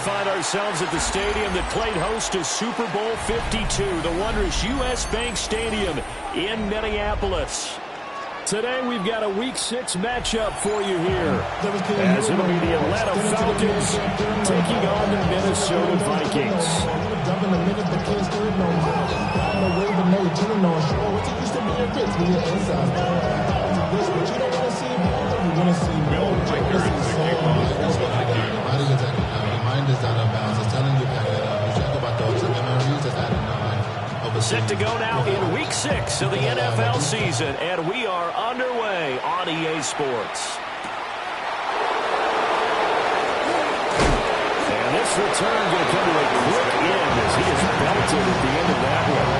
find ourselves at the stadium that played host to Super Bowl 52, the wondrous U.S. Bank Stadium in Minneapolis. Today we've got a Week 6 matchup for you here, as it'll be the Atlanta Falcons taking on the Minnesota Vikings. Set to go now in Week 6 of the NFL season, and we are underway on EA Sports. And this return going to come to a quick end as he is belted at the end of that one.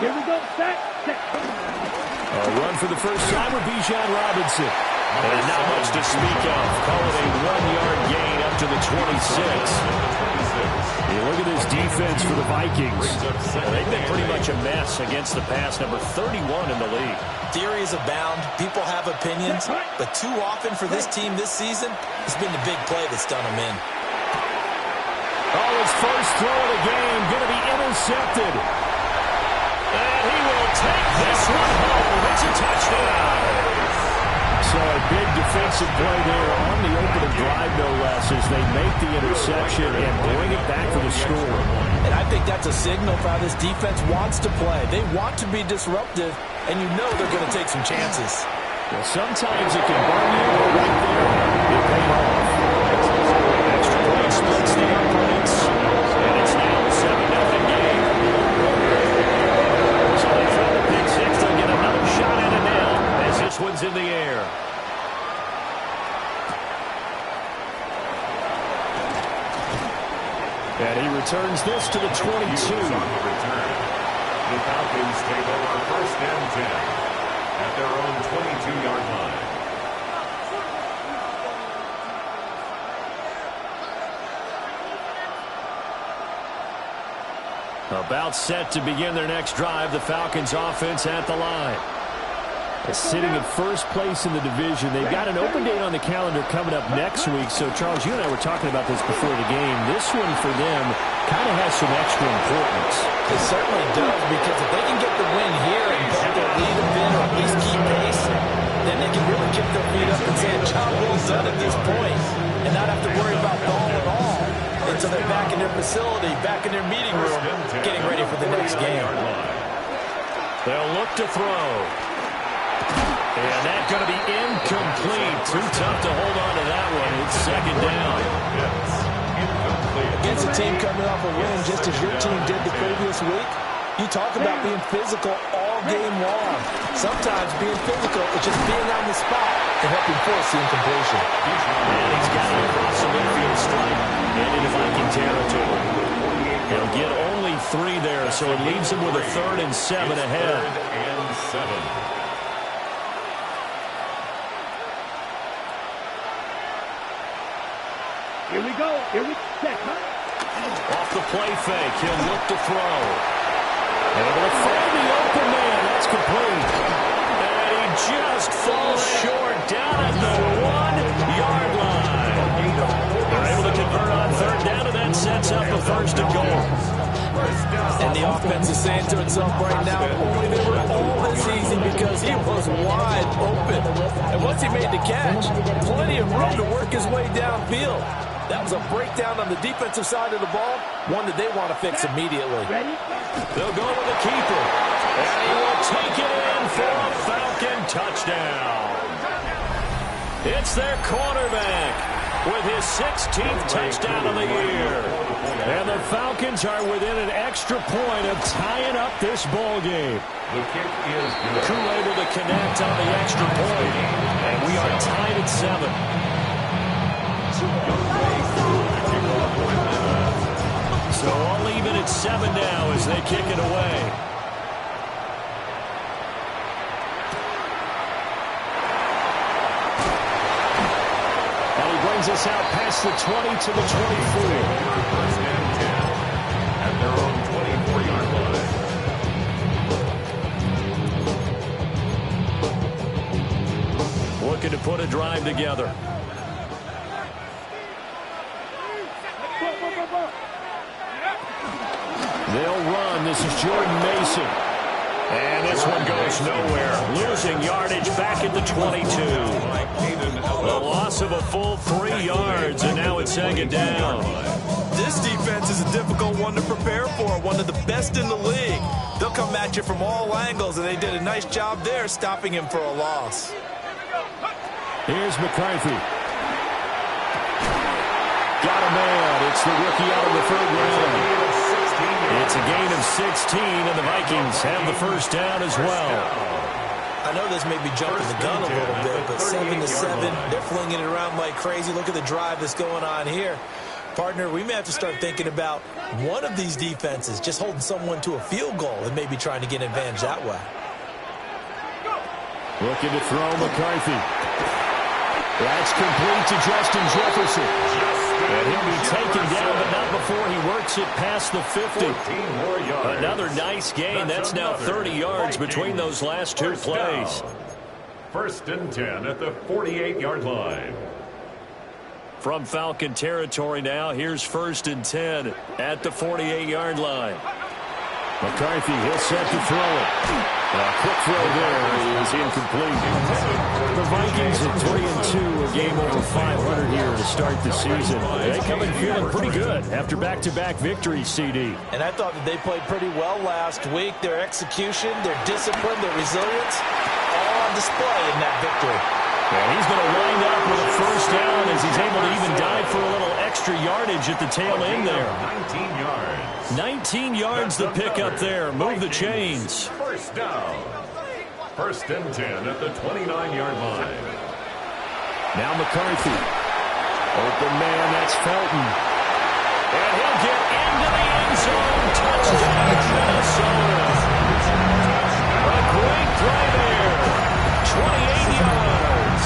Here we go, set. A run for the first time with Bijan Robinson. And not much to speak of. Call it a 1-yard gain up to the 26. You look at this defense for the Vikings. They've been pretty much a mess against the pass, number 31 in the league. Theories abound. People have opinions. But too often for this team this season, it's been the big play that's done them in. Oh, his first throw of the game going to be intercepted. And he will take this one home. It's a touchdown. So a big defensive play there on the opening drive, no less, as they make the interception and bring it back for the score. And I think that's a signal for how this defense wants to play. They want to be disruptive, and you know they're going to take some chances. Well, sometimes it can burn you, but right there, it paid off. Extra point splits the opponents, and it's now a 7-0 game. So they throw the pick six, they'll get another shot at it now, as this one's in the air. And he returns this to the 22. On the return. The Falcons take over first and 10 at their own 22-yard line. About set to begin their next drive, the Falcons offense at the line. Sitting in first place in the division. They've got an open date on the calendar coming up next week. So, Charles, you and I were talking about this before the game. This one for them kind of has some extra importance. It certainly does, because if they can get the win here and build their lead a bit, or at least keep pace, then they can really kick their feet up and say, job well done at this point, and not have to worry about ball at all until they're back in their facility, back in their meeting room, getting ready for the next game. They'll look to throw. And that's going to be incomplete. Too tough to hold on to that one. It's second down. Against a team coming off a win, just as your team did the previous week, you talk about being physical all game long. Sometimes being physical is just being on the spot to help you force the incompletion. And he's got it across the midfield stripe and into Viking territory. They'll get only 3 there, so it leaves them with a 3rd and 7 ahead. 3rd and 7. Here we go. Here we set. Off the play fake, he'll look to throw. Able to find the open man. That's complete. And he just falls short down at the 1-yard line. They're able to convert on 3rd down, and that sets up a 1st and goal. And the offense is saying to itself right now, boy, they were all this easy because he was wide open. And once he made the catch, plenty of room to work his way downfield. That was a breakdown on the defensive side of the ball, one that they want to fix immediately. They'll go to the keeper, and he will take it in for a Falcon touchdown. It's their quarterback with his 16th touchdown of the year. And the Falcons are within an extra point of tying up this ball game. The kick is good. Crew able to connect on the extra point, and we are tied at 7. So all even at 7 now as they kick it away. And he brings us out past the 20 to the 24. First and 10 at their own 24-yard line. to put a drive together. They'll run. This is Jordan Mason. And this one goes nowhere. Losing yardage back at the 22. A loss of a full 3 yards, and now it's second down. This defense is a difficult one to prepare for, one of the best in the league. They'll come at you from all angles, and they did a nice job there stopping him for a loss. Here's McCarthy. Got a man. It's the rookie out of the third round. It's a gain of 16, and the Vikings have the first down as well. I know this may be jumping the gun a little bit, but 7-7, they're flinging it around like crazy. Look at the drive that's going on here. Partner, we may have to start thinking about one of these defenses just holding someone to a field goal and maybe trying to get an advantage that way. Looking to throw McCarthy. That's complete to Justin Jefferson. And he'll be taken down, but not before he works it past the 50. Another nice gain. That's now 30 yards between those last two plays. First and 10 at the 48-yard line. From Falcon territory now, here's first and 10 at the 48-yard line. McCarthy, he'll set to throw it. A quick throw there is incomplete. The Vikings at 3-2, a game over 500 here to start the season. They come in feeling pretty good after back-to-back victories, CD. And I thought that they played pretty well last week. Their execution, their discipline, their resilience, all on display in that victory. And he's going to wind up with a first down as he's able to even dive for a little extra yardage at the tail end there. 19 yards. 19 yards the pickup there. Move the chains. First down. First and 10 at the 29-yard line. Now McCarthy. Open man, that's Felton. And he'll get into the end zone. Touchdown, Minnesota. A great play there. 28 yards.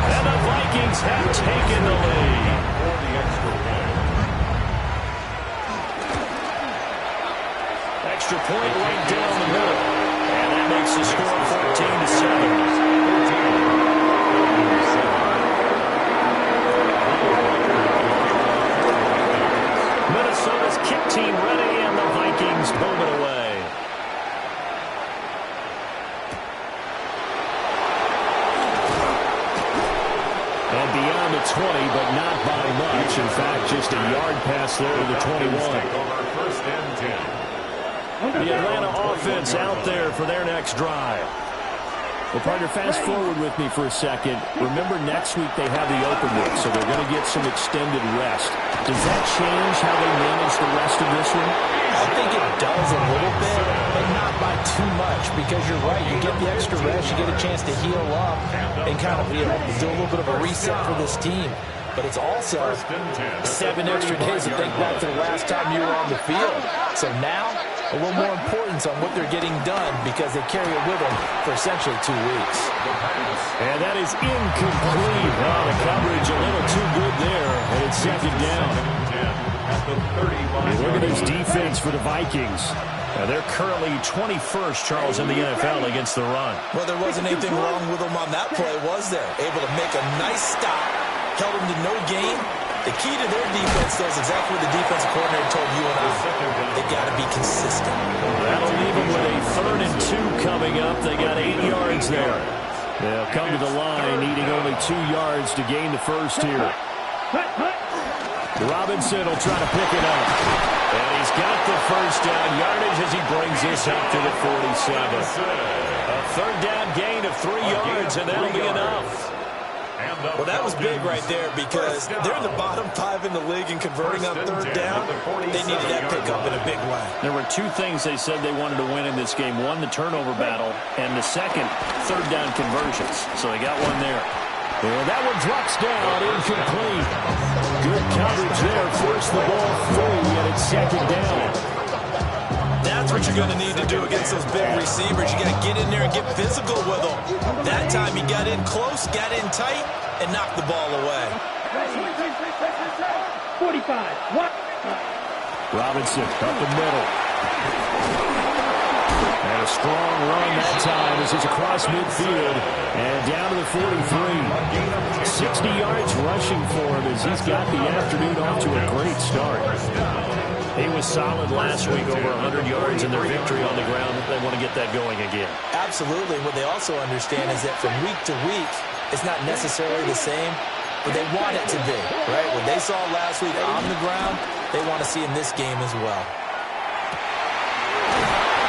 And the Vikings have taken the lead. Extra point right down the middle. And that makes the score 14-7. Minnesota's kick team ready, and the Vikings move it away. And beyond the 20, but not by much. In fact, just a yard pass there to the 21. First and 10. The Atlanta offense out there for their next drive. Well, partner, fast forward with me for a second. Remember, next week they have the open week, so they're going to get some extended rest. Does that change how they manage the rest of this one? I think it does a little bit, but not by too much, because you're right. You get the extra rest, you get a chance to heal up and kind of do a little bit of a reset for this team. But it's also 7 extra days to think back to the last time you were on the field. So now, a little more importance on what they're getting done because they carry it with them for essentially 2 weeks. And that is incomplete. Oh, the coverage a little too good there, and it's second down. Look at this defense for the Vikings. They're currently 21st, Charles, in the NFL against the run. Well, there wasn't anything wrong with them on that play, was there? Able to make a nice stop, held them to no gain. The key to their defense, though, is exactly what the defensive coordinator told you and I. They got to be consistent. That'll leave them with a 3rd and 2 coming up. They got 8 yards there. They'll come to the line, needing only 2 yards to gain the first here. Robinson will try to pick it up. And he's got the first down yardage as he brings this up to the 47. A 3rd down gain of 3 yards, and that'll be enough. Well, that was big right there because they're in the bottom 5 in the league and converting on 3rd down. They needed that pickup in a big way. There were 2 things they said they wanted to win in this game. One, the turnover battle, and the second, 3rd down conversions. So they got one there. Well, that one drops down, incomplete. Good coverage there. Force the ball free, and it's second down. That's what you're going to need to do against those big receivers. You got to get in there and get physical with them. That time he got in close, got in tight, and knocked the ball away. 45. What? Robinson up the middle. And a strong run that time as he's across midfield and down to the 43. 60 yards rushing for him as he's got the afternoon off to a great start. He was solid last week, over 100 yards in their victory on the ground. They want to get that going again. Absolutely. What they also understand is that from week to week, it's not necessarily the same, but they want it to be, right? What they saw last week on the ground, they want to see in this game as well.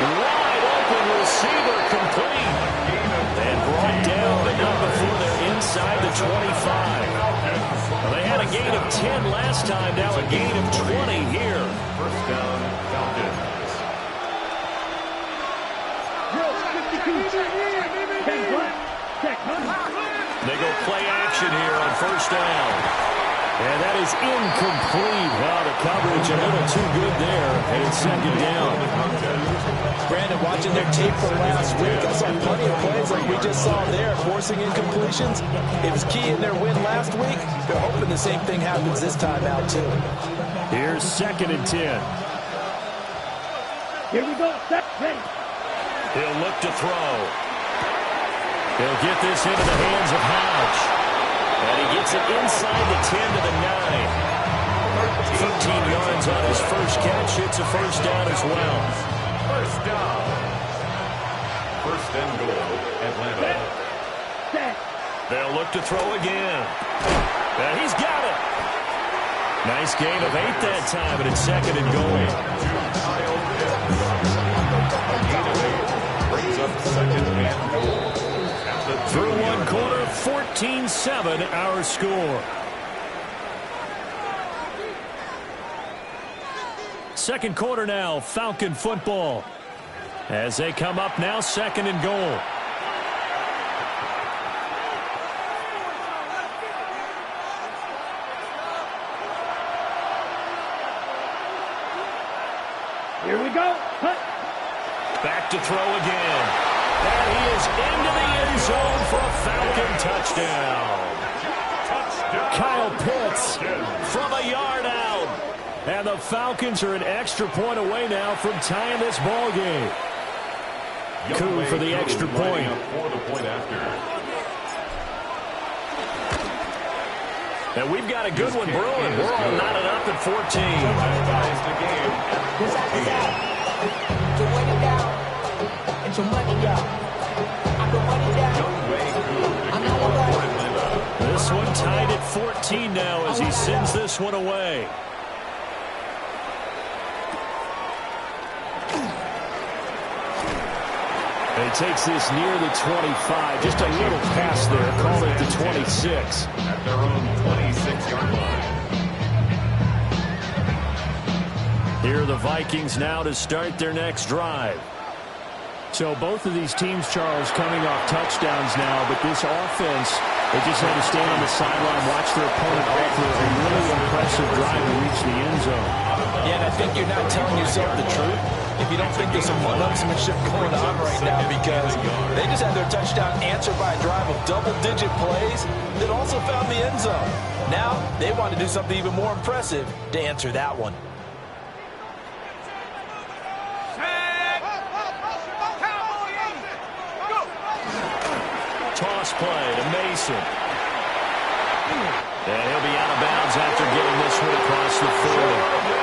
Wide open receiver complete. And brought down, but not before they're inside the 25. Well, they had a gain of 10 last time, now a gain of 20 here. First down, Falcons. They go play action here on first down. And that is incomplete. Wow, the coverage a little too good there. And it's second down. Brandon, watching their tape from last week, I saw plenty of plays like we just saw there, forcing incompletions. It was key in their win last week. They're hoping the same thing happens this time out, too. Here's 2nd and 10. Here we go. Set. Ready. He'll look to throw. He'll get this into the hands of Hodge. And he gets it inside the 10 to the 9. 15 yards on his first catch. It's a first down as well. First down. First and goal, Atlanta. Set. They'll look to throw again. And he's got it. Nice gain of 8 that time, and it's 2nd and goal. Brings up 2nd and goal. Through one quarter, 14-7 our score. Second quarter now, Falcon football. As they come up now, 2nd and goal. Here we go. Cut. Back to throw again. And he is into the end zone for a Falcon touchdown. Kyle Pitts from a yard out. And the Falcons are an extra point away now from tying this ball game. Coup for the extra point. And we've got a good one brewing. We're all knotted up at 14. This one tied at 14 now as he sends this one away. And he takes this near the 25. Just a little pass there. Call it the 26. At their own 26-yard line. Here are the Vikings now to start their next drive. So both of these teams, Charles, coming off touchdowns now, but this offense, they just had to stand on the sideline, watch their opponent offer a really impressive drive to reach the end zone. Yeah, and I think you're not telling yourself the truth if you don't think there's some one-upsmanship going on right now, because they just had their touchdown answered by a drive of double-digit plays that also found the end zone. Now they want to do something even more impressive to answer that one. Toss play to Mason. And he'll be out of bounds after getting this one across the 40.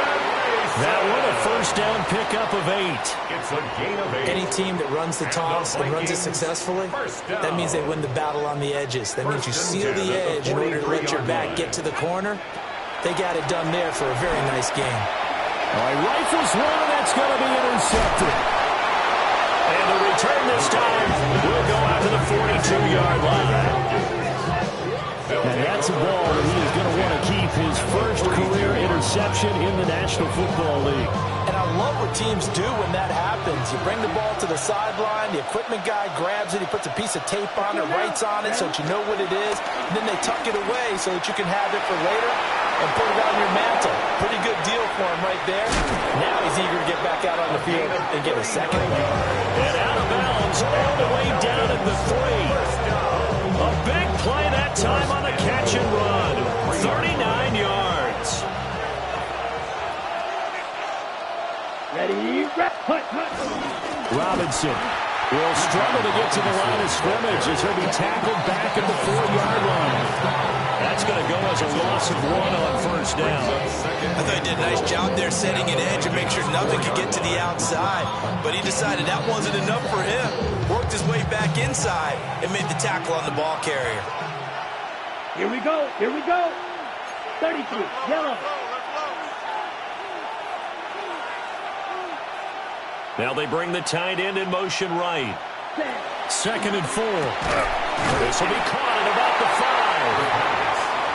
That one a first down pickup of 8. It's a gain of 8. Any team that runs the toss and runs it successfully, that means they win the battle on the edges. That means you seal the edge in order to let your back get to the corner. They got it done there for a very nice game. All right, rifles one, and that's going to be intercepted. And the return this time will go out to the 42-yard line. And that's a ball that he is going to want to keep, his first career interception in the National Football League. And I love what teams do when that happens. You bring the ball to the sideline, the equipment guy grabs it, he puts a piece of tape on it, writes on it so that you know what it is, and then they tuck it away so that you can have it for later and put it on your mantle. Pretty good deal for him right there. Now he's eager to get back out on the field and get a second. And out of bounds all the way down at the 3. A big play that time on the catch and run. 39 yards. Ready, hut. Robinson will struggle to get to the line of scrimmage as he'll be tackled back at the 4-yard line. That's going to go as a loss of 1 on first down. I thought he did a nice job there setting an edge and make sure nothing could get to the outside. But he decided that wasn't enough for him. Worked his way back inside and made the tackle on the ball carrier. Here we go. Here we go. 32, yellow. Now they bring the tight end in motion right. 2nd and 4. This will be caught at about the 5.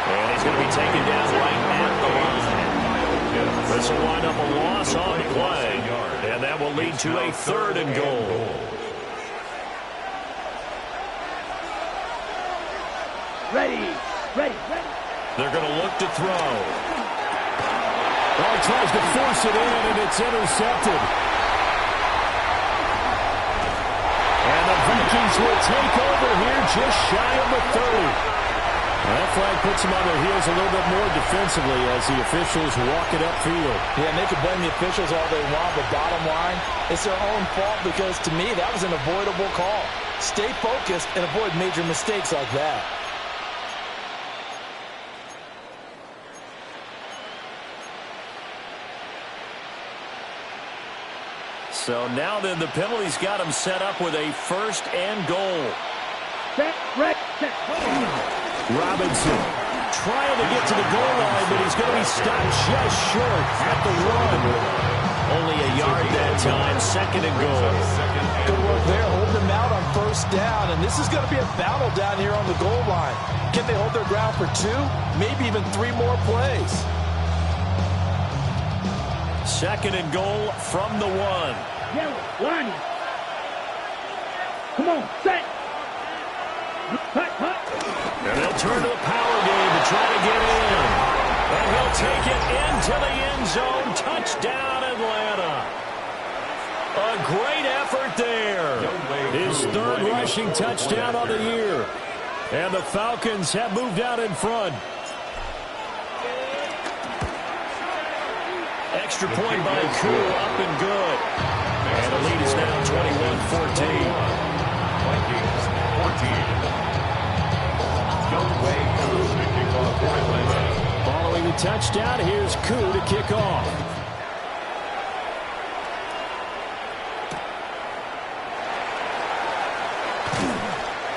And he's going to be taken down right at the line. This will wind up a loss on the play. And that will lead to a 3rd and goal. Ready. They're going to look to throw. Oh, he tries to force it in, and it's intercepted. And the Vikings will take over here just shy of the 30. That flag puts them on their heels a little bit more defensively as the officials walk it upfield. Yeah, and they can blame the officials all they want, but bottom line, it's their own fault because, to me, that was an avoidable call. Stay focused and avoid major mistakes like that. So now then the penalty's got him set up with a 1st and goal. Set, set. Robinson trying to get to the goal line, but he's going to be stopped just short at the 1. Only a yard that time, 2nd and goal. Good work there, holding them out on 1st down, and this is going to be a battle down here on the goal line. Can they hold their ground for 2, maybe even 3 more plays? 2nd and goal from the 1. Yellow, line. Come on, set. Hut. And they'll turn to the power game to try to get in. And he'll take it into the end zone. Touchdown, Atlanta. A great effort there. His 3rd rushing touchdown on the year. And the Falcons have moved out in front. Extra point by Koo, up and good. And the lead is now 21-14. Vikings 14. Following the touchdown, here's Koo to kick off.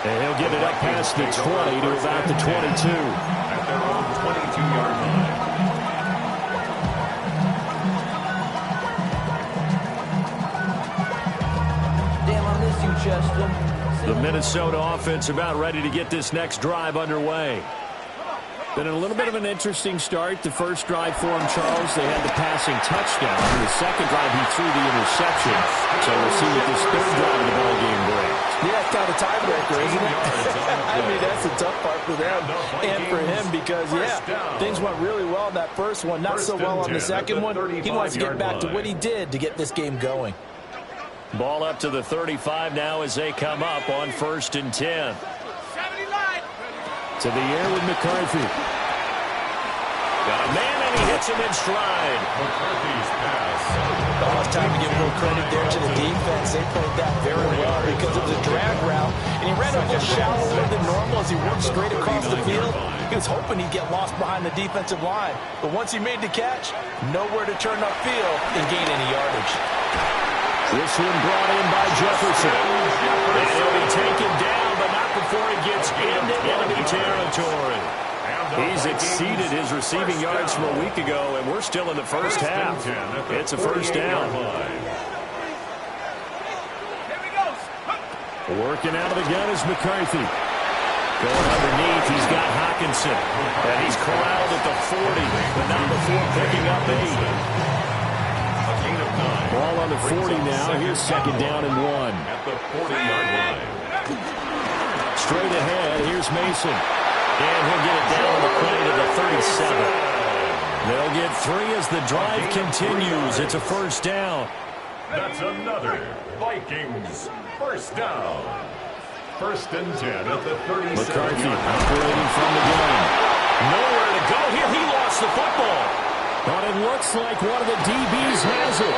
And he'll get it up past the 20 to about the 22. At their own 22-yard line. The Minnesota offense about ready to get this next drive underway. Been a little bit of an interesting start. The first drive for him, Charles, they had the passing touchdown. In the second drive, he threw the interception. So we'll see what this 3rd drive of the ball game brings. Yeah, it's kind of a tiebreaker, isn't it? I mean, that's the tough part for them and for him because, yeah, things went really well in that first one, not so well on the second one. He wants to get back to what he did to get this game going. Ball up to the 35 now as they come up on 1st and 10. To the air with McCarthy. Got a man and he hits him in stride. McCarthy's pass. Oh, it's time to give a little credit there to the defense. They played that very well because it was a drag route. And he ran a little shallower than normal as he worked straight across the field. He was hoping he'd get lost behind the defensive line. But once he made the catch, nowhere to turn upfield and gain any yardage. This one brought in by Jefferson. And he'll be taken down, but not before he gets into enemy territory. He's exceeded his receiving yards from a week ago, and we're still in the first half. It's a 1st down. Working out of the gun is McCarthy. Going underneath, he's got Hockenson. And he's corralled at the 40, but not before picking up 8. Ball on the 40 now. Here's 2nd down and 1. At the 40-yard line. Straight ahead, here's Mason. And he'll get it down the play to the 37. They'll get 3 as the drive continues. It's a 1st down. That's another Vikings 1st down. 1st and 10 at the 37. McCarthy operating from the gun. Nowhere to go here. He lost the football. But it looks like one of the DBs has it.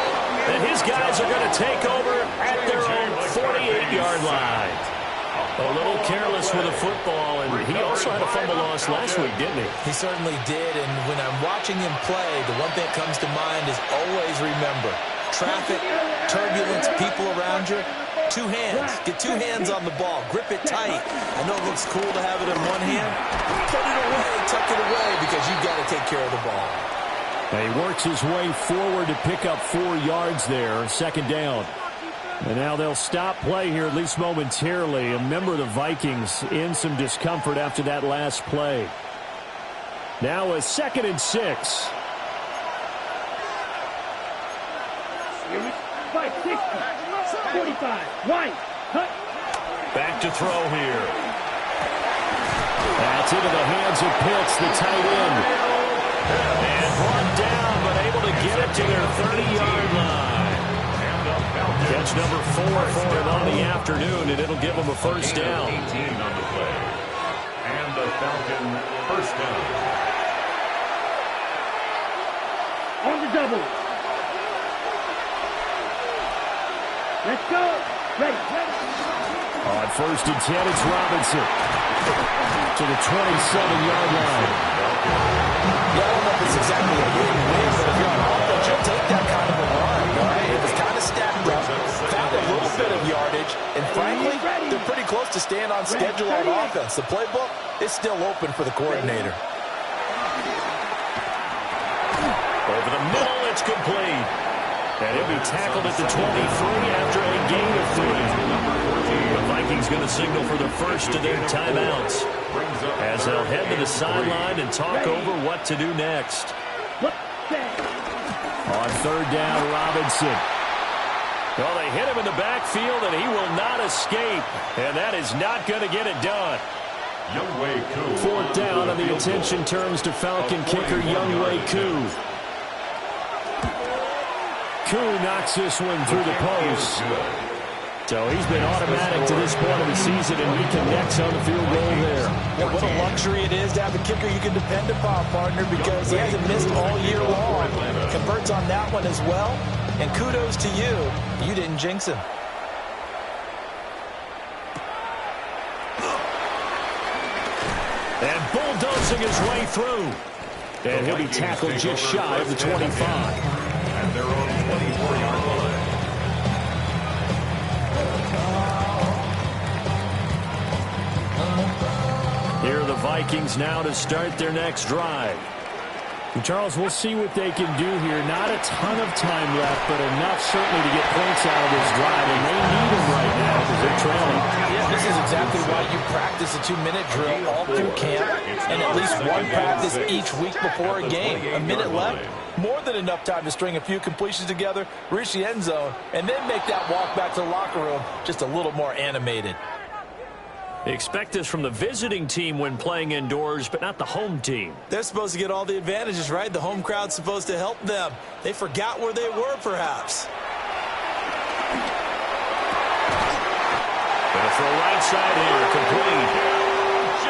And his guys are going to take over at their own 48-yard A little careless with a football, and he also had a fumble loss last week, didn't he? He certainly did, and when I'm watching him play, the one thing that comes to mind is always remember, traffic, turbulence, people around you, two hands. Get two hands on the ball. Grip it tight. I know it looks cool to have it in one hand. Put it away, tuck it away, because you've got to take care of the ball. He works his way forward to pick up 4 yards there, second down. And now they'll stop play here, at least momentarily. A member of the Vikings in some discomfort after that last play. Now a 2nd and 6. 560, 45, right, cut. Back to throw here. That's into the hands of Pitts, the tight end. And brought down, but able to get it to their 30-yard line. Catch number 4 for him on the afternoon, and it'll give him a first down. 18 on the play. And the Falcon first down. On the double. Let's go. Ready. On 1st and 10, it's Robinson to the 27-yard line. Yeah, I don't know if it's exactly a win-win, but if you're on offense, you'll take that kind of a run, all right? It was kind of stacked up, found a little bit of yardage, and frankly, they're pretty close to staying on schedule on offense. The playbook is still open for the coordinator. Over the middle, it's complete. And he'll be tackled at the 23 after a gain of 3. The Vikings going to signal for the first of their timeouts as they'll head to the sideline and talk over what to do next. On 3rd down, Robinson. Well, they hit him in the backfield, and he will not escape. And that is not going to get it done. 4th down, and the attention turns to Falcon kicker Younghoe Koo. Koo knocks this one through the post. So he's been automatic to this point of the season, and he connects on the field goal there. Yeah, what a luxury it is to have a kicker you can depend upon, partner, because he hasn't missed all year long. Converts on that one as well. And kudos to you. You didn't jinx him. And bulldozing his way through. And he'll be tackled just shy of the 25. At their own 24-yard line. Here are the Vikings now to start their next drive. And Charles, we'll see what they can do here. Not a ton of time left, but enough certainly to get points out of this drive. And they need them right now because they're trailing. Yeah, this is exactly why you practice a 2-minute drill all through camp and at least one practice each week before a game. A minute left, more than enough time to string a few completions together, reach the end zone, and then make that walk back to the locker room just a little more animated. Expect this from the visiting team when playing indoors, but not the home team. They're supposed to get all the advantages, right? The home crowd's supposed to help them. They forgot where they were, perhaps. Gonna throw right side here, complete.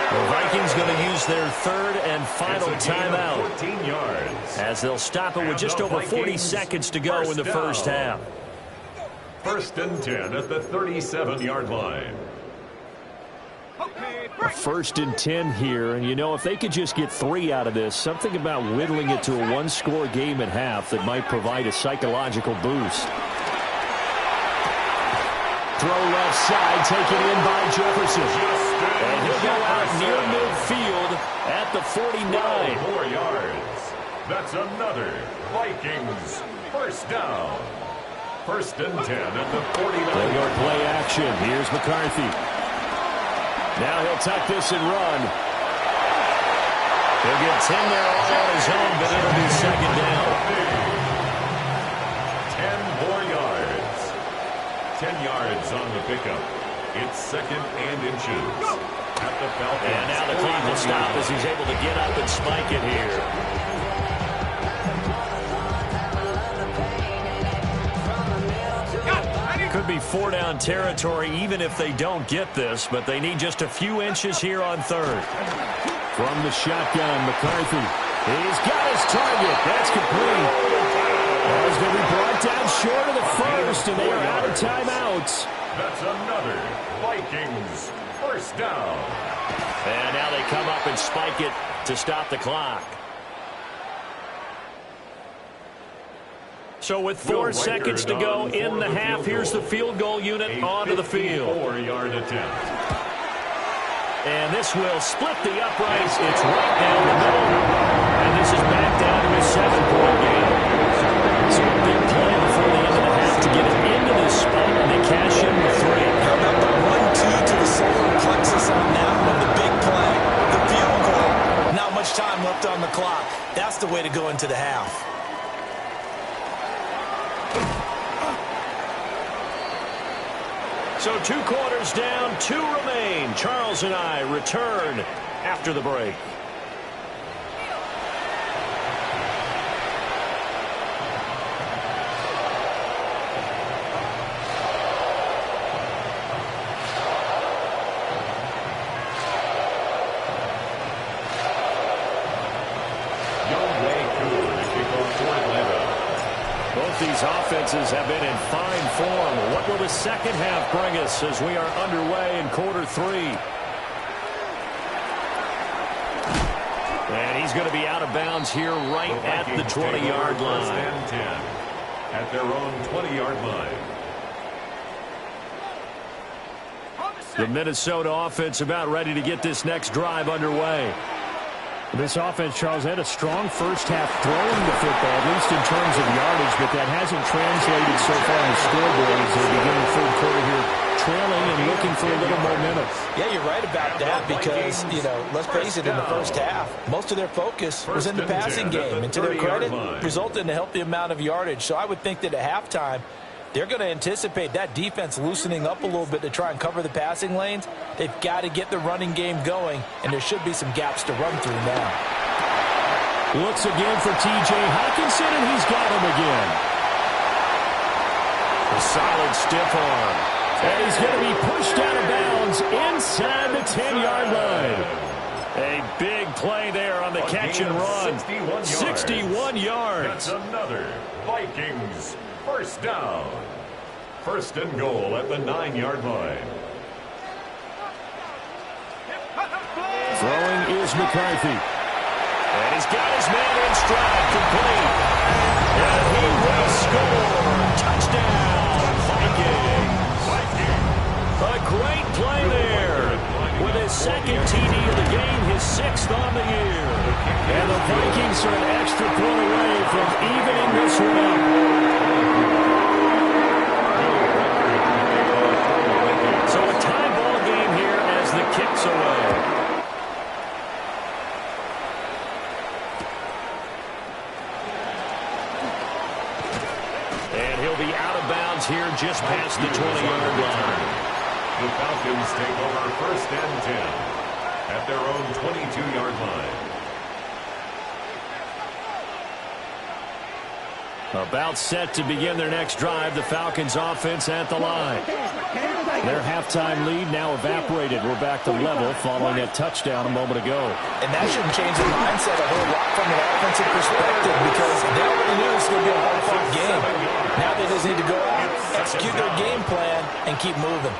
The Vikings going to use their 3rd and final timeout 14 yards. as they'll stop it with just over 40 seconds to go in the first half. 1st and 10 at the 37-yard line. A 1st and 10 here, and you know, if they could just get 3 out of this, something about whittling it to a 1-score game at half that might provide a psychological boost. Throw left side, taken in by Jefferson. And he'll go out near midfield at the 49. 4 yards. That's another Vikings first down. 1st and 10 at the 49. They go play action. Here's McCarthy. Now he'll tuck this and run. He'll get 10 there all on his own, but it'll be second down. 10 more yards. 10 yards on the pickup. It's 2nd and inches. At the Falcons. And now the clock will stop as he's able to get up and spike it here. Could be 4-down territory even if they don't get this, but they need just a few inches here on 3rd. From the shotgun, McCarthy. He's got his target. That's complete. That was going to be brought down short of the first, and they are out of timeouts. That's another Vikings first down. And now they come up and spike it to stop the clock. So with 4 seconds to go in the half, here's the field goal unit onto the field. 4-yard attempt. And this will split the uprights. It's right down the middle. And this is back down to a 7-point game. So a big play before the end of the half to get it into this spot, and they cash in with 3. How about the 1-2 to the solar plexus on that one? The big play, the field goal. Not much time left on the clock. That's the way to go into the half. So 2 quarters down, 2 remain. Charles and I return after the break. These offenses have been in fine form. What will the second half bring us as we are underway in quarter 3? And he's going to be out of bounds here right at the 20-yard line. First and 10 at their own 20-yard line. The Minnesota offense about ready to get this next drive underway. This offense, Charles, had a strong first half throwing the football, at least in terms of yardage, but that hasn't translated so far on the scoreboard as they begin the third quarter here, trailing and looking for a little momentum. Yeah, you're right about that because, let's face it, in the first half, most of their focus was in the passing game. And to their credit, resulted in a healthy amount of yardage. So I would think that at halftime, they're going to anticipate that defense loosening up a little bit to try and cover the passing lanes. They've got to get the running game going, and there should be some gaps to run through now. Looks again for T.J. Hockenson, and he's got him again. A solid stiff arm. And he's going to be pushed out of bounds inside the 10-yard line. A big play there on the catch and run. 61 yards. That's another Vikings first down. First and goal at the 9-yard line. Throwing is McCarthy. And he's got his man in stride, complete. And he will score. Touchdown, Vikings. A great play there. With his second TD of the game, his 6th on the year. And the Vikings are an extra point away from evening this one up. So a tie ball game here as the kick's away. And he'll be out of bounds here just past the 20-yard line. The Falcons take over first and 10 at their own 22-yard line. About set to begin their next drive, the Falcons offense at the line. Their halftime lead now evaporated. We're back to level following that touchdown a moment ago. And that shouldn't change the mindset a whole lot from an offensive perspective because they already knew it's going to be a hard-fought game. Now they just need to go out, execute their game plan, and keep moving.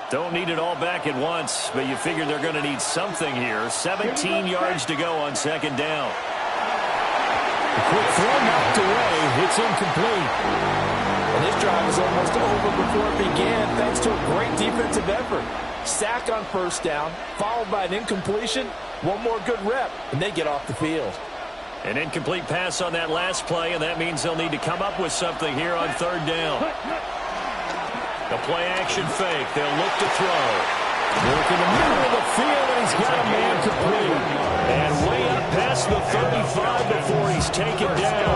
Don't need it all back at once, but you figure they're going to need something here. 17 yards to go on second down. A quick throw knocked away. It's incomplete. And this drive is almost over before it began thanks to a great defensive effort. Sack on first down, followed by an incompletion. One more good rep, and they get off the field. An incomplete pass on that last play, and that means they'll need to come up with something here on third down. The play-action fake. They'll look to throw. Look in the middle of the field, and he's got a man complete. And way up past the 35 before he's taken down.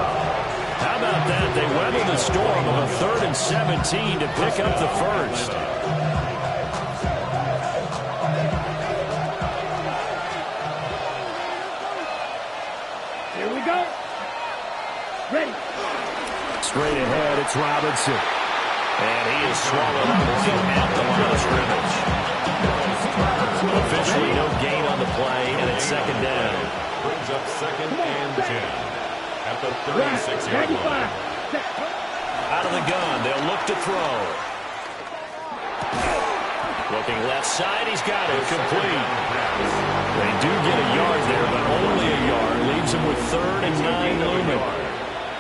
How about that? They weathered the storm of a 3rd and 17 to pick up the first. Here we go. Ready. Straight ahead, it's Robinson. And he is swallowed up at the line of second and 10 at the 36-yard line. Out of the gun, they'll look to throw. Looking left side, he's got it complete. They do get a yard there, but only a yard. Leaves him with 3rd and 9 looming.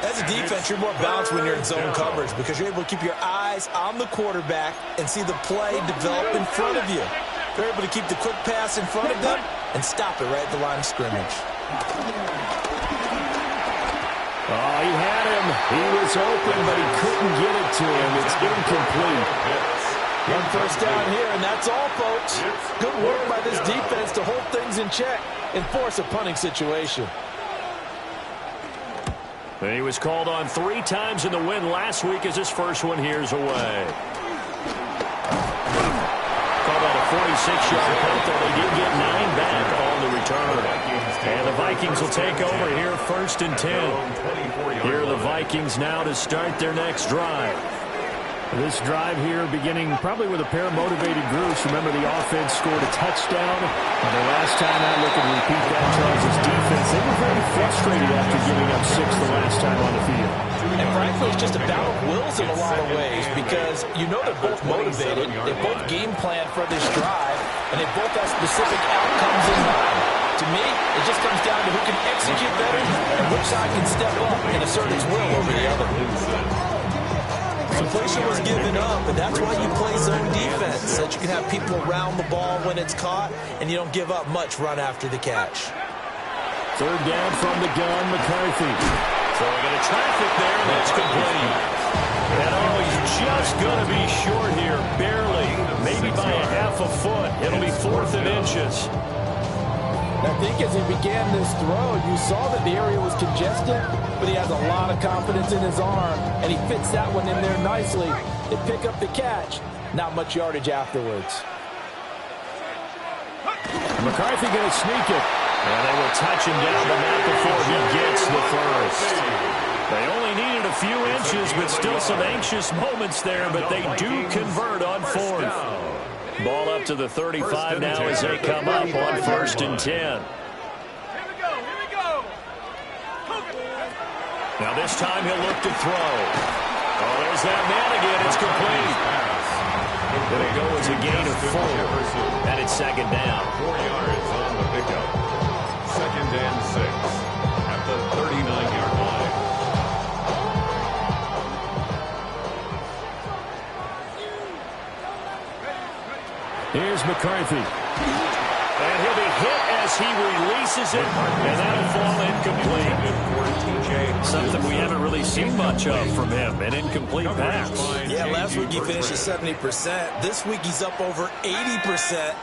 As a defense, you're more balanced when you're in zone coverage because you're able to keep your eyes on the quarterback and see the play develop in front of you. They're able to keep the quick pass in front of them and stop it right at the line of scrimmage. Oh, he had him. He was open, but he couldn't get it to him. It's incomplete. One first down here, and that's all, folks. Good work by this defense to hold things in check and force a punting situation. And he was called on 3 times in the win last week as his first one here's away. Called on a 46-yard punt, though they did get 9 back on the return. And the Vikings will take over here 1st and 10. Here are the Vikings now to start their next drive. This drive here beginning probably with a pair of motivated groups. Remember, the offense scored a touchdown. And the last time I look and repeat that, Charles' defense, they were very frustrated after giving up 6 the last time on the field. And frankly, it's just a battle of wills in a lot of ways because you know they're both motivated. They both game plan for this drive, and they both have specific outcomes in mind. To me, it just comes down to who can execute better and which side can step up and assert its will over the other. Completion was given up, and that's why you play zone defense, so that you can have people around the ball when it's caught, and you don't give up much run after the catch. 3rd down from the gun, McCarthy. Throwing into traffic there, and that's complete. And he's just going to be short here, barely, maybe by a half a foot. It'll be 4th and inches. I think as he began this throw, you saw that the area was congested, but he has a lot of confidence in his arm, and he fits that one in there nicely. They pick up the catch. Not much yardage afterwards. McCarthy going to sneak it. And they will touch him down the mat before he gets the first. They only needed a few inches, but still some anxious moments there, but they do convert on 4th. Ball up to the 35 now as they come up on 1st and 10. Here we go. Now this time he'll look to throw. Oh, there's that man again. It's complete. It'll go as a gain of 4. And it's 2nd down. 4 yards on the pickup. 2nd and 6 at the 39-yard line. Here's McCarthy. And he'll be hit as he releases it, and that'll fall incomplete. Something we haven't really seen much of from him, an incomplete pass. Yeah, last week he finished at 70%. This week he's up over 80%.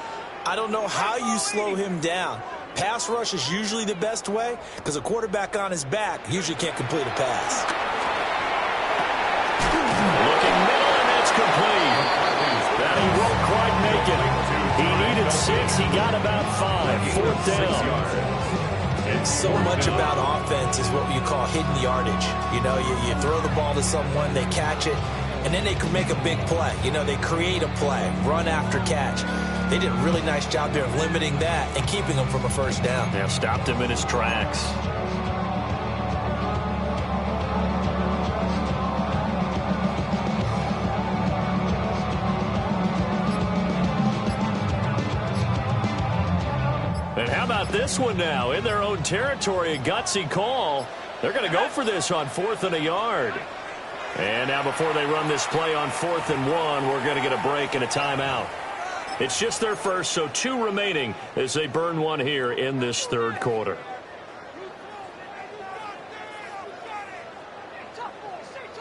I don't know how you slow him down. Pass rush is usually the best way because a quarterback on his back usually can't complete a pass. Looking middle, and that's complete. That he won't quite make it. He needed 6. He got about 5. 4th down. So much about offense is what you call hidden yardage. You know, you throw the ball to someone, they catch it, and then they can make a big play. You know, they create a play, run after catch. They did a really nice job there of limiting that and keeping him from a first down. Yeah, stopped him in his tracks. And how about this one now? In their own territory, a gutsy call. They're going to go for this on 4th and a yard. And now before they run this play on 4th and 1, we're going to get a break and a timeout. It's just their first, so 2 remaining as they burn one here in this 3rd quarter.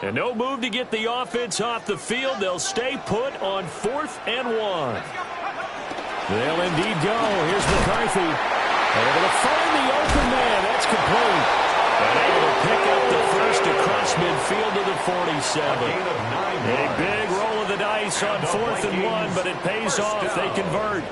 And no move to get the offense off the field. They'll stay put on 4th and 1. They'll indeed go. Here's McCarthy. Able to find the open man. That's complete. And able to pick up the first across midfield to the 47. A big roll of the dice on 4th and 1, but it pays off. They convert.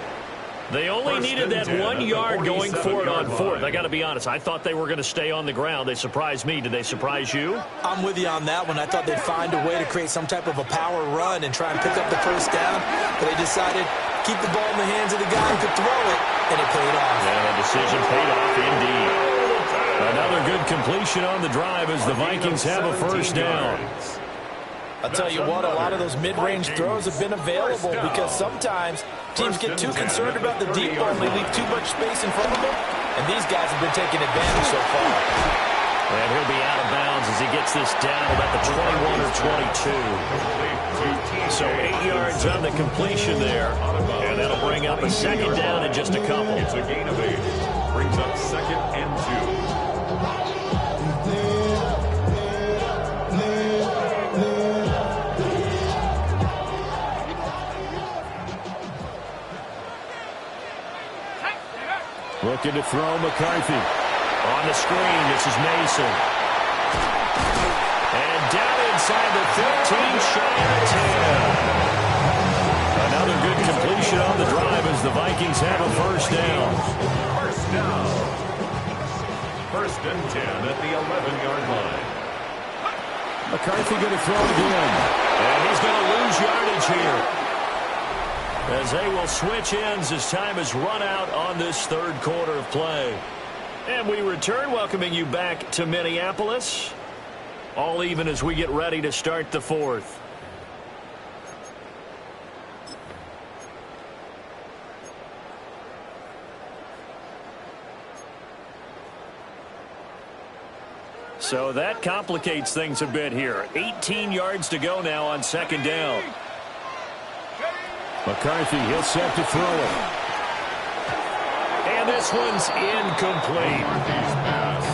They only needed that 1 yard going for it on 4th. I got to be honest. I thought they were going to stay on the ground. They surprised me. Did they surprise you? I'm with you on that one. I thought they'd find a way to create some type of a power run and try and pick up the first down, but they decided keep the ball in the hands of the guy who could throw it, and it paid off. Yeah, the decision paid off indeed. Another good completion on the drive as the Vikings have a first down. I'll tell you what, a lot of those mid-range throws have been available because sometimes teams get too concerned about the deep ball and they leave too much space in front of them, and these guys have been taking advantage so far. And he'll be out of bounds as he gets this down about the 21 or 22. So 8 yards on the completion there, and that'll bring up a second down in just a couple. It's a gain of 8. Brings up second and 2. Looking to throw McCarthy. On the screen, this is Mason. And down inside the 15, shy of 10. Another good completion on the drive as the Vikings have a first down. First down. First and 10 at the 11-yard line. McCarthy going to throw again. And he's going to lose yardage here, as they will switch ends as time has run out on this third quarter of play. And we return, welcoming you back to Minneapolis. All even as we get ready to start the fourth. So that complicates things a bit here. 18 yards to go now on second down. McCarthy, he'll set to throw it. And this one's incomplete.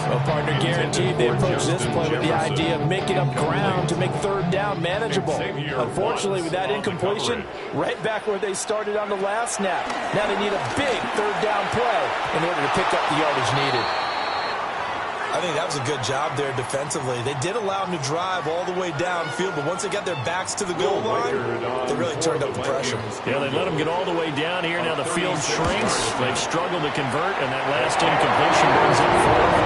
Well, partner, guaranteed they approach this play with the idea of making up ground to make third down manageable. Unfortunately, with that incompletion, right back where they started on the last snap. Now they need a big third down play in order to pick up the yardage needed. I think that was a good job there defensively. They did allow them to drive all the way downfield, but once they got their backs to the goal line, they really turned up the pressure. Yeah, they let them get all the way down here. Now the field shrinks. They've struggled to convert, and that last incompletion brings up fourth.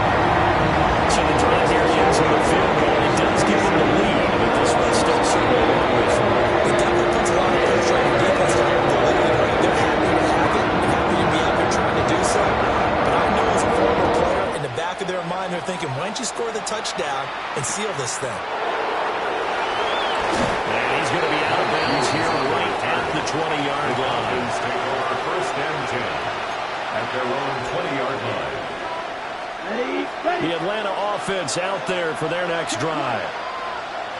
So the drive here ends with a field goal. It does give them the lead, but this one still certainly a long way from it. It definitely puts a lot of pressure on the defense to hold the lead. They're happy to have it, happy to be out there trying to do so. But I know as a former player, in the back of their mind, they're thinking, why don't you score the touchdown and seal this thing? And he's going to be out of bounds here right at the 20-yard line. Take over first and 10 at their own 20-yard line. The Atlanta offense out there for their next drive.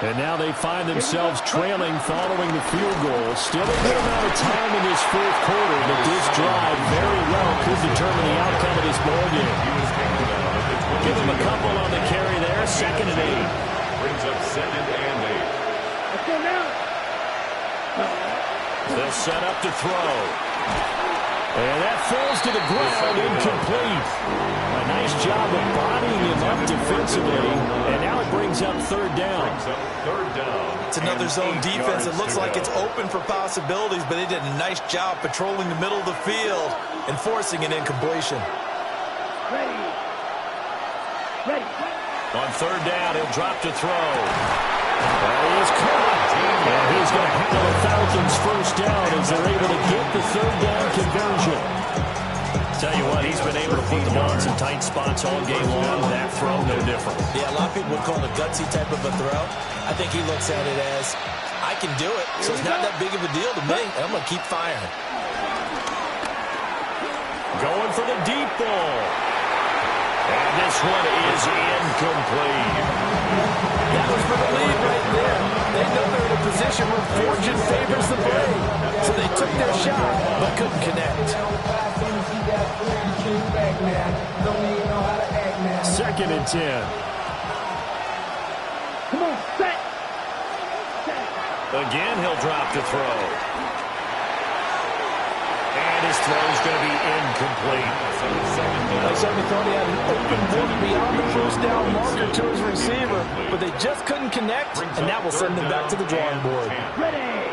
And now they find themselves trailing following the field goal. Still a good amount of time in this fourth quarter, but this drive very well could determine the outcome of this ball game. Give him a couple on the carry there. Second and 8. Brings up second and 8. They'll set up to throw. And that falls to the ground, incomplete. A nice job of bodying him up defensively. And now it brings up third down. It's another zone defense. It looks like it's open for possibilities, but they did a nice job patrolling the middle of the field and forcing an incompletion. On third down, he'll drop to throw. That is caught. And he's going to handle the Falcons first down as they're able to get the third down conversion. Tell you what, he's been able to put the ball in some tight spots all game long. That throw, no different. Yeah, a lot of people would call it a gutsy type of a throw. I think he looks at it as, I can do it, so it's not that big of a deal to me, and I'm going to keep firing. Going for the deep ball. And this one is incomplete. That was for the lead right there. They know they're in a position where fortune favors the brave. So they took their shot, but couldn't connect. Second and 10. Come on, set. Again, he'll drop to throw. And his throw is going to be incomplete. They certainly thought he had an open look beyond the first down marker to his receiver, but they just couldn't connect, and that will send them back to the drawing board.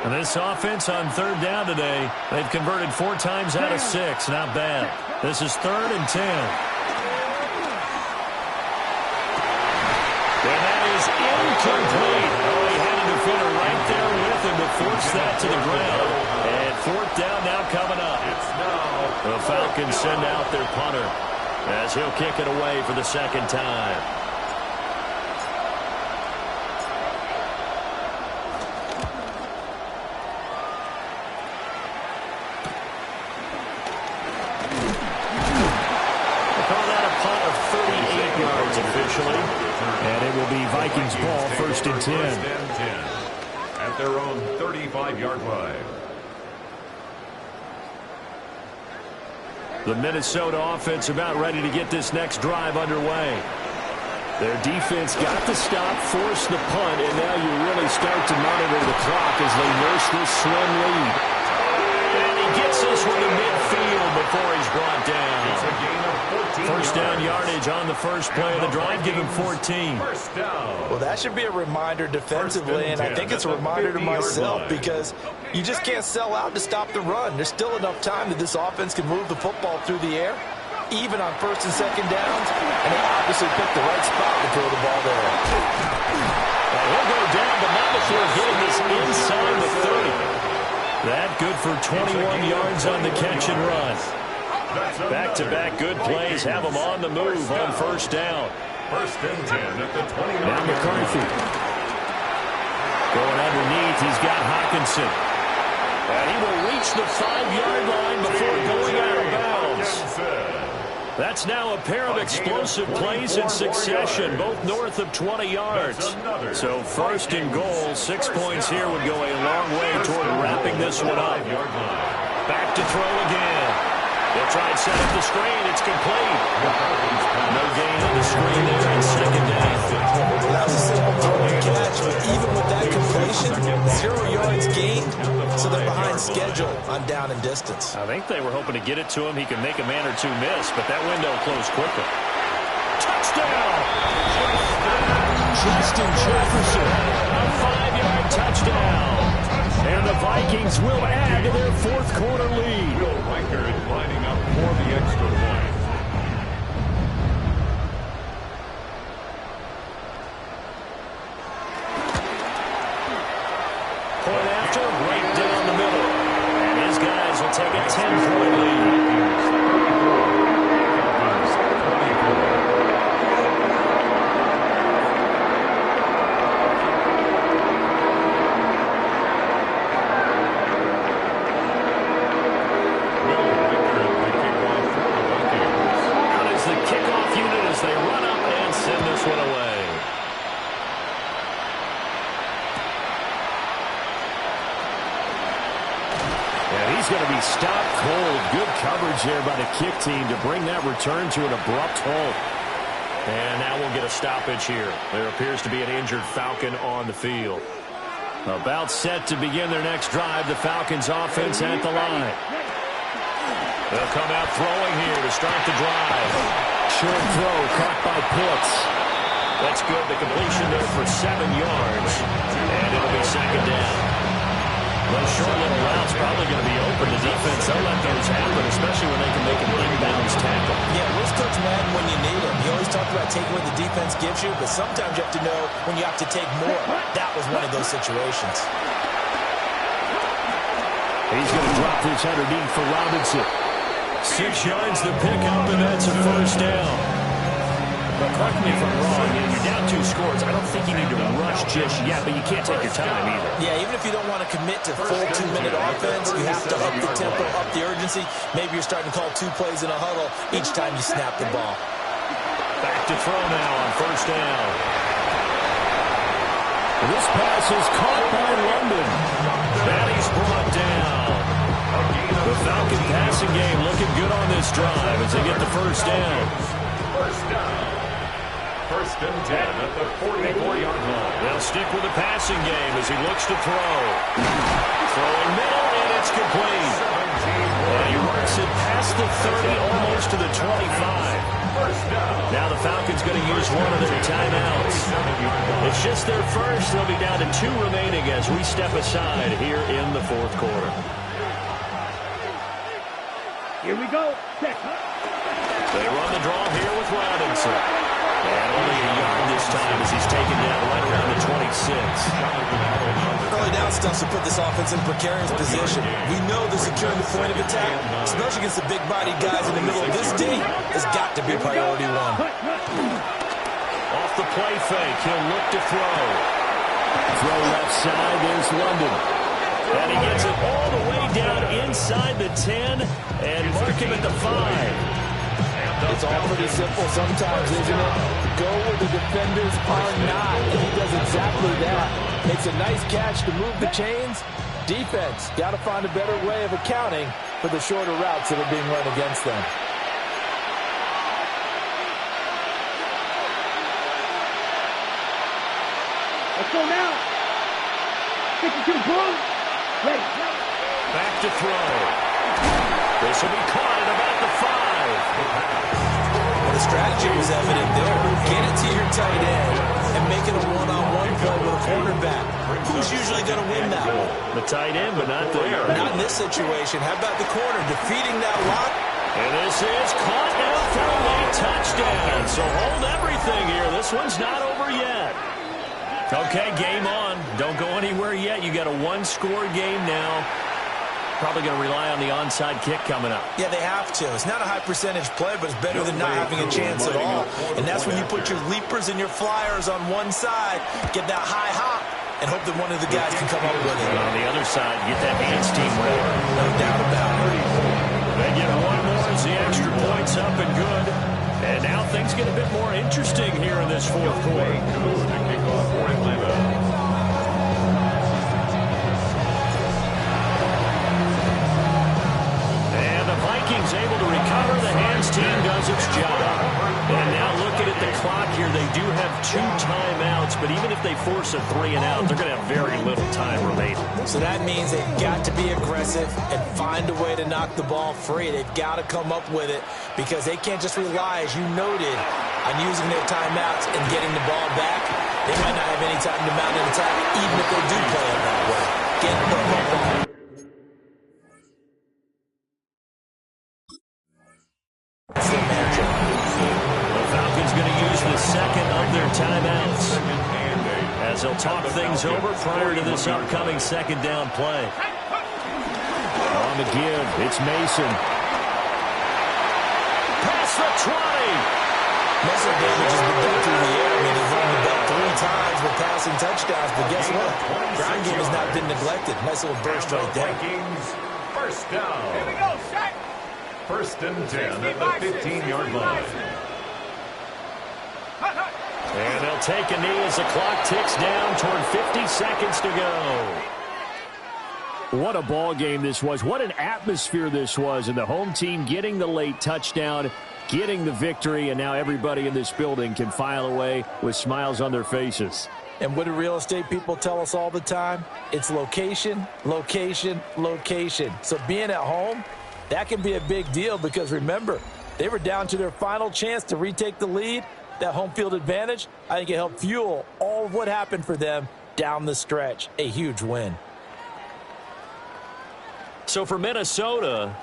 And this offense on third down today, they've converted 4 times out of 6. Not bad. This is third and 10. And that is incomplete. Oh, he had a defender right there with him to force that to the ground. And fourth down now coming up. The Falcons send out their punter. as he'll kick it away for the second time. And it will be Vikings ball, 1st and 10. At their own 35-yard line. The Minnesota offense about ready to get this next drive underway. Their defense got the stop, forced the punt, and now you really start to monitor the clock as they nurse this slim lead. And he gets this one to midfield before he's brought down. It's a gain of 14 First down yards. yardage on the first play of the drive. Give him 14. First down. Well, that should be a reminder defensively, and I think it's a reminder to myself because you just can't sell out to stop the run. There's still enough time that this offense can move the football through the air, even on 1st and 2nd downs, and they obviously picked the right spot to throw the ball there. And he'll go down, but not before getting this inside the 30. That good for 21 yards on the catch and run. Back-to-back good plays have them on the move on 1st down. 1st and 10 at the 29. Now McCarthy. Going underneath, he's got Hawkinson. And he will reach the 5-yard line before going out of bounds. That's now a pair of explosive plays in succession, both north of 20 yards. So 1st and goal, 6 points here would go a long way toward wrapping this one up. Back to throw again. They'll try and set up the screen. It's complete. No gain on the screen there on 2nd down. That was a simple throw and catch, but even with that completion, 0 yards gained, so they're behind schedule on down and distance. I think they were hoping to get it to him. He can make a man or two miss, but that window closed quickly. Touchdown! Justin Jefferson, a 5-yard touchdown. And the Vikings will add to their 4th quarter lead. Will Riker is lining up for the extra point. Point after, right down the middle. And his guys will take a 10-point lead. Stopped cold. Good coverage there by the kick team to bring that return to an abrupt halt. And now we'll get a stoppage here. There appears to be an injured Falcon on the field. About set to begin their next drive. The Falcons offense at the line. They'll come out throwing here to start the drive. Short throw caught by Pitts. That's good. The completion there for 7 yards. And it'll be 2nd down. Those short little routes probably going to be open to defense. They'll let those happen, especially when they can make an inbounds tackle. Yeah, risk coach Madden when you need him. He always talked about taking what the defense gives you, but sometimes you have to know when you have to take more. That was one of those situations. He's going to drop this underneath for Robinson. 6 yards the pickup, and that's a 1st down. But correct me if I'm wrong, you're down 2 scores. I don't think you need to rush just yet, but you can't take your time either. Yeah, even if you don't want to commit to full 2-minute offense, you have to up the tempo, up the urgency. Maybe you're starting to call 2 plays in a huddle each time you snap the ball. Back to throw now on 1st down. This pass is caught by London. And he's brought down. The Falcon passing game looking good on this drive as they get the 1st down. 1st down. 1st and 10 at the 44-yard line. They'll stick with the passing game as he looks to throw. Throwing middle, and it's complete. And he works it past the 30, almost to the 25. Now the Falcons going to use one of their timeouts. It's just their first. They'll be down to 2 remaining as we step aside here in the 4th quarter. Here we go. They run the draw here with Robinson. And only a yard this time as he's taken down right around the 26. Early down stuff to put this offense in precarious position. We know the securing the point of attack, especially against the big-bodied guys in the middle of this D, has got to be priority one. Off the play fake, he'll look to throw. Throw left side, there's London. And he gets it all the way down inside the 10 and mark him at the 5. It's all pretty simple sometimes, isn't it? Go where the defenders are not, and he does exactly that. Makes a nice catch to move the chains. Defense, got to find a better way of accounting for the shorter routes that are being run against them. Let's go now. 52 points. Ready. Back to throw. This will be caught at about the 5. Well, the strategy was evident there. Get it to your tight end and make it a one-on-one play with a cornerback. Who's usually going to win that one? The tight end, but not there. Not in this situation. How about the corner defeating that lock? And this is caught now for a late touchdown. So hold everything here. This one's not over yet. Okay, game on. Don't go anywhere yet. You got a one-score game now. Probably going to rely on the onside kick coming up. Yeah, they have to. It's not a high-percentage play, but it's better than not having a chance at all. And that's when you put your leapers and your flyers on one side, get that high hop, and hope that one of the guys can come up with it. And on the other side, get that hands team ready. No doubt about it. They get one more as the extra point's up and good. And now things get a bit more interesting here in this fourth quarter. And the Vikings able to recover. The hands team does its job. And now looking at the clock here, they do have 2 timeouts, but even if they force a 3 and out, they're going to have very little time remaining. So that means they've got to be aggressive and find a way to knock the ball free. They've got to come up with it because they can't just rely, as you noted, on using their timeouts and getting the ball back. They might not have any time to mount an attack, even if they do play it that way. Get the ball. That's their matchup. The Falcons going to use the second of their timeouts as they'll talk things over prior to this upcoming second down play. On the give, it's Mason. Past the 20. Most of the damage has been done through the air. I mean, they've run the ball 3 times with passing touchdowns, but guess what? Ground game has not been neglected. Nice little burst right there. First down. Here we go, set. First and 10 at the 15-yard line. And they'll take a knee as the clock ticks down toward 50 seconds to go. What a ball game this was. What an atmosphere this was. And the home team getting the late touchdown, getting the victory, and now everybody in this building can file away with smiles on their faces. And what do real estate people tell us all the time? It's location, location, location. So being at home, that can be a big deal because, remember, they were down to their final chance to retake the lead. That home field advantage, I think it helped fuel all of what happened for them down the stretch. A huge win. So for Minnesota,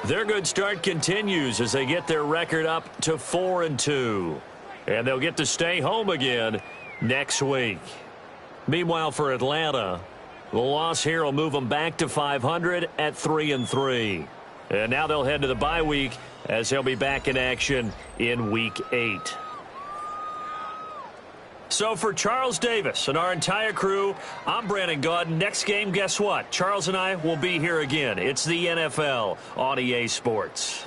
their good start continues as they get their record up to 4-2. And they'll get to stay home again next week. Meanwhile, for Atlanta, the loss here will move them back to 500 at 3-3. And now they'll head to the bye week as they'll be back in action in Week 8. So for Charles Davis and our entire crew, I'm Brandon Gaudin. Next game, guess what? Charles and I will be here again. It's the NFL on EA Sports.